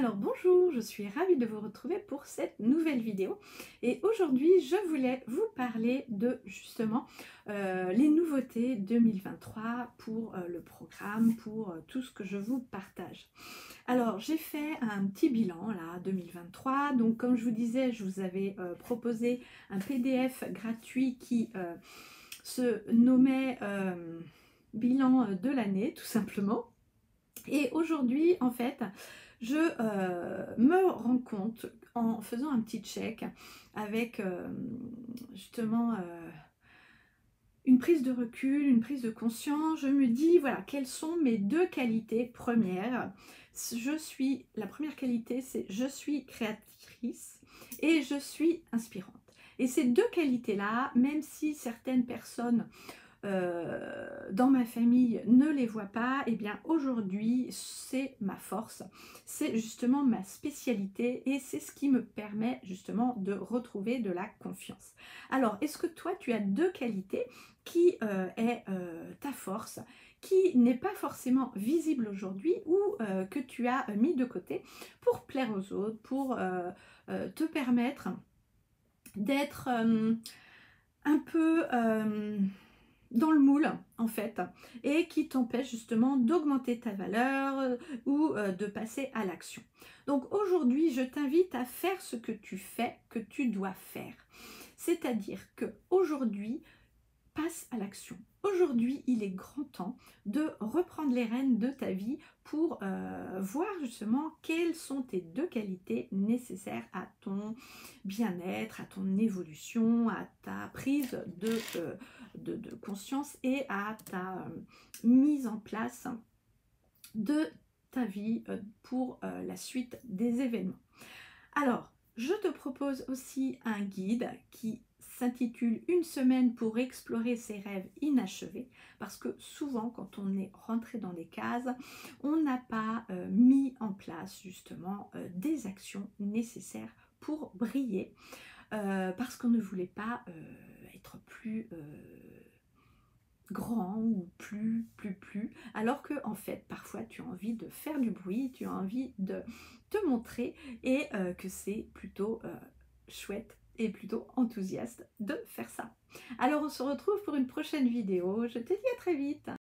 Alors bonjour, je suis ravie de vous retrouver pour cette nouvelle vidéo et aujourd'hui je voulais vous parler de justement les nouveautés 2023 pour le programme, pour tout ce que je vous partage. Alors j'ai fait un petit bilan là 2023, donc comme je vous disais je vous avais proposé un PDF gratuit qui se nommait bilan de l'année tout simplement. Et aujourd'hui, en fait, je me rends compte en faisant un petit check avec justement une prise de recul, une prise de conscience, je me dis voilà, quelles sont mes deux qualités premières. La première qualité, c'est je suis créatrice et je suis inspirante. Et ces deux qualités-là, même si certaines personnes dans ma famille ne les voit pas, et bien aujourd'hui c'est ma force, c'est justement ma spécialité et c'est ce qui me permet justement de retrouver de la confiance. Alors est-ce que toi tu as deux qualités qui est ta force, qui n'est pas forcément visible aujourd'hui ou que tu as mis de côté pour plaire aux autres, pour te permettre d'être un peu dans le moule en fait, et qui t'empêche justement d'augmenter ta valeur ou de passer à l'action. Donc aujourd'hui je t'invite à faire ce que tu fais, que tu dois faire, c'est-à-dire que aujourd'hui passe à l'action. Aujourd'hui, il est grand temps de reprendre les rênes de ta vie pour voir justement quelles sont tes deux qualités nécessaires à ton bien-être, à ton évolution, à ta prise de conscience et à ta mise en place de ta vie pour la suite des événements. Alors, je te propose aussi un guide qui s'intitule Une semaine pour explorer ses rêves inachevés, parce que souvent quand on est rentré dans des cases, on n'a pas mis en place justement des actions nécessaires pour briller, parce qu'on ne voulait pas être plus grand ou plus, alors que en fait parfois tu as envie de faire du bruit, tu as envie de te montrer et que c'est plutôt chouette et plutôt enthousiaste de faire ça. Alors on se retrouve pour une prochaine vidéo, je te dis à très vite.